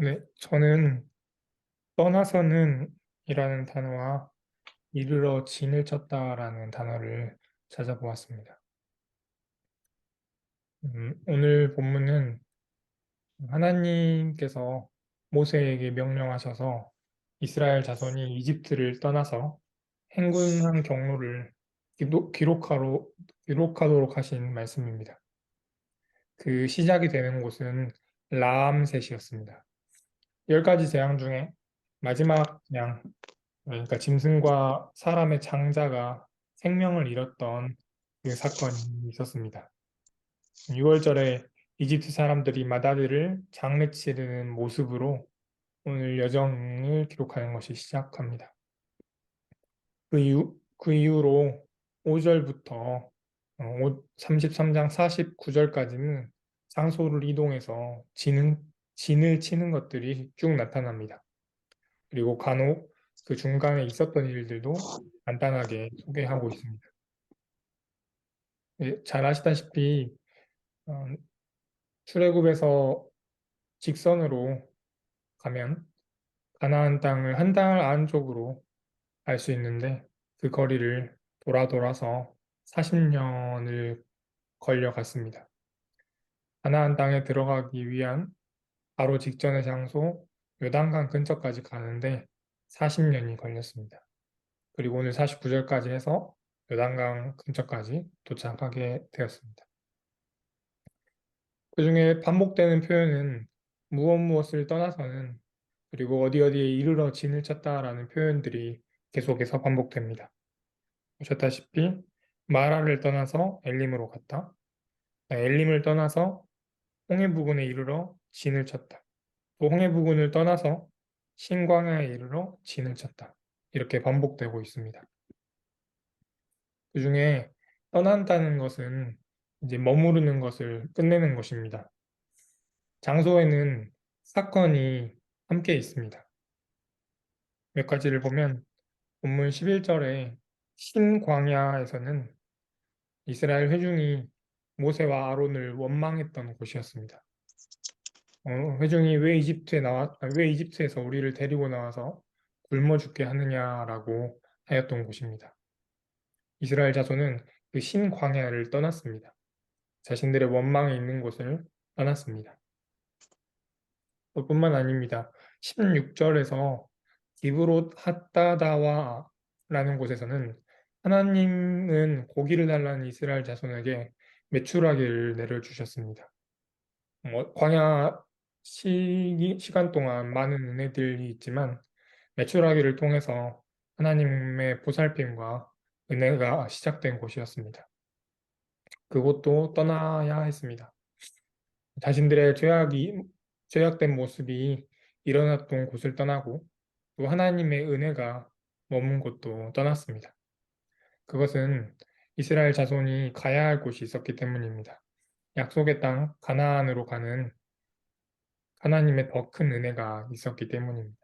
네, 저는 떠나서는 이라는 단어와 이르러 진을 쳤다라는 단어를 찾아보았습니다. 오늘 본문은 하나님께서 모세에게 명령하셔서 이스라엘 자손이 이집트를 떠나서 행군한 경로를 기록하도록 하신 말씀입니다. 그 시작이 되는 곳은 라암셋이었습니다. 10가지 재앙 중에 마지막 재앙, 그러니까 짐승과 사람의 장자가 생명을 잃었던 그 사건이 있었습니다. 6월절에 이집트 사람들이 맏아들을 장례 치르는 모습으로 오늘 여정을 기록하는 것이 시작합니다. 그 이후로 5절부터 33장 49절까지는 장소를 이동해서 진을 치는 것들이 쭉 나타납니다. 그리고 간혹 그 중간에 있었던 일들도 간단하게 소개하고 있습니다. 잘 아시다시피 어, 출애굽에서 직선으로 가면 가나안 땅을 한 달 안쪽으로 알 수 있는데 그 거리를 돌아서 40년을 걸려갔습니다. 가나안 땅에 들어가기 위한 바로 직전의 장소 요단강 근처까지 가는데 40년이 걸렸습니다. 그리고 오늘 49절까지 해서 요단강 근처까지 도착하게 되었습니다. 그 중에 반복되는 표현은 무엇을 떠나서는 그리고 어디에 이르러 진을 쳤다라는 표현들이 계속해서 반복됩니다. 보셨다시피 마라를 떠나서 엘림으로 갔다. 엘림을 떠나서 홍해 부근에 이르러 진을 쳤다. 또 홍해 부근을 떠나서 신광야에 이르러 진을 쳤다. 이렇게 반복되고 있습니다. 그 중에 떠난다는 것은 이제 머무르는 것을 끝내는 것입니다. 장소에는 사건이 함께 있습니다. 몇 가지를 보면 본문 11절에 신광야에서는 이스라엘 회중이 모세와 아론을 원망했던 곳이었습니다. 회중이 왜 이집트에서 우리를 데리고 나와서 굶어 죽게 하느냐라고 하였던 곳입니다. 이스라엘 자손은 그 신광야를 떠났습니다. 자신들의 원망이 있는 곳을 떠났습니다. 뿐만 아닙니다. 16절에서 기브롯 핫다다와라는 곳에서는 하나님은 고기를 달라는 이스라엘 자손에게 메추라기를 내려주셨습니다. 광야 시간 동안 많은 은혜들이 있지만 메추라기를 통해서 하나님의 보살핌과 은혜가 시작된 곳이었습니다. 그곳도 떠나야 했습니다. 자신들의 죄악된 모습이 일어났던 곳을 떠나고 또 하나님의 은혜가 머문 곳도 떠났습니다. 그것은 이스라엘 자손이 가야 할 곳이 있었기 때문입니다. 약속의 땅 가나안으로 가는 하나님의 더 큰 은혜가 있었기 때문입니다.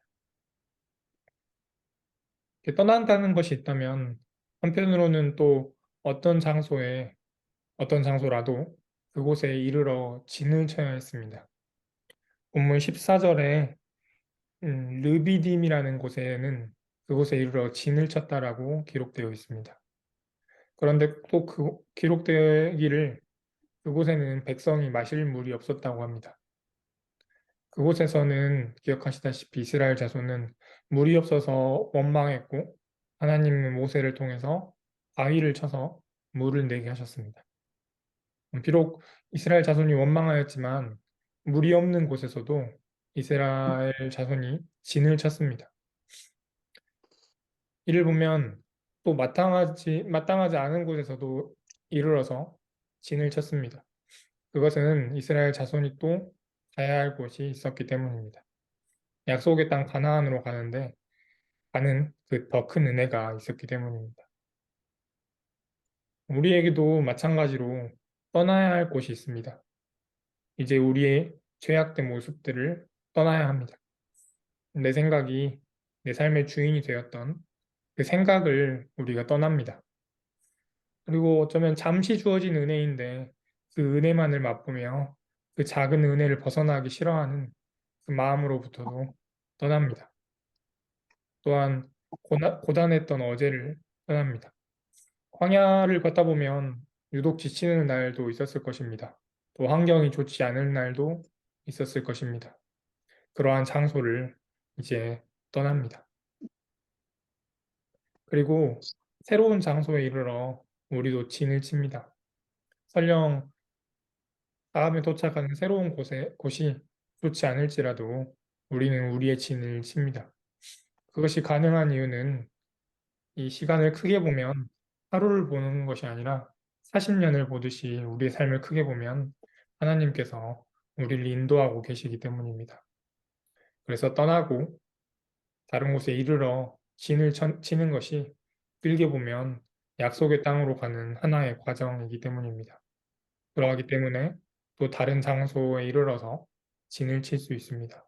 이렇게 떠난다는 것이 있다면 한편으로는 또 어떤 장소에 어떤 장소라도 그곳에 이르러 진을 쳐야 했습니다. 본문 14절에 르비딤이라는 곳에는 그곳에 이르러 진을 쳤다라고 기록되어 있습니다. 그런데 또 기록되기를 그곳에는 백성이 마실 물이 없었다고 합니다. 그곳에서는 기억하시다시피 이스라엘 자손은 물이 없어서 원망했고 하나님은 모세를 통해서 바위를 쳐서 물을 내게 하셨습니다. 비록 이스라엘 자손이 원망하였지만 물이 없는 곳에서도 이스라엘 자손이 진을 쳤습니다. 이를 보면 또 마땅하지 않은 곳에서도 이르러서 진을 쳤습니다. 그것은 이스라엘 자손이 또 가야 할 곳이 있었기 때문입니다. 약속의 땅 가나안으로 가는 그 더 큰 은혜가 있었기 때문입니다. 우리에게도 마찬가지로 떠나야 할 곳이 있습니다. 이제 우리의 죄악된 모습들을 떠나야 합니다. 내 생각이 내 삶의 주인이 되었던 그 생각을 우리가 떠납니다. 그리고 어쩌면 잠시 주어진 은혜인데 그 은혜만을 맛보며 그 작은 은혜를 벗어나기 싫어하는 그 마음으로부터도 떠납니다. 또한 고단했던 어제를 떠납니다. 광야를 걷다 보면 유독 지치는 날도 있었을 것입니다. 또 환경이 좋지 않은 날도 있었을 것입니다. 그러한 장소를 이제 떠납니다. 그리고 새로운 장소에 이르러 우리도 진을 칩니다. 설령 다음에 도착하는 새로운 곳이 좋지 않을지라도 우리는 우리의 진을 칩니다. 그것이 가능한 이유는 이 시간을 크게 보면 하루를 보는 것이 아니라 40년을 보듯이 우리의 삶을 크게 보면 하나님께서 우리를 인도하고 계시기 때문입니다. 그래서 떠나고 다른 곳에 이르러 치는 것이 길게 보면 약속의 땅으로 가는 하나의 과정이기 때문입니다. 그러하기 때문에 또 다른 장소에 이르러서 진을 칠 수 있습니다.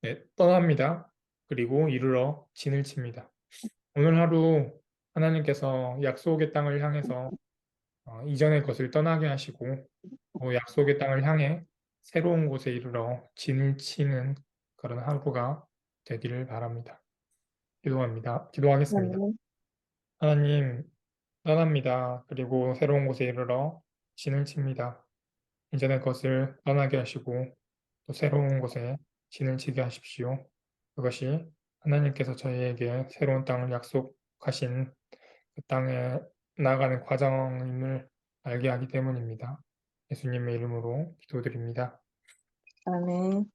네, 떠납니다. 그리고 이르러 진을 칩니다. 오늘 하루 하나님께서 약속의 땅을 향해서 이전의 것을 떠나게 하시고 또 약속의 땅을 향해 새로운 곳에 이르러 진을 치는 그런 하루가 되기를 바랍니다. 기도하겠습니다. 네. 하나님, 떠납니다. 그리고 새로운 곳에 이르러 진을 칩니다. 이전의 것을 떠나게 하시고 또 새로운 곳에 진을 치게 하십시오. 그것이 하나님께서 저희에게 새로운 땅을 약속하신 그 땅에 나아가는 과정임을 알게 하기 때문입니다. 예수님의 이름으로 기도드립니다. 아멘.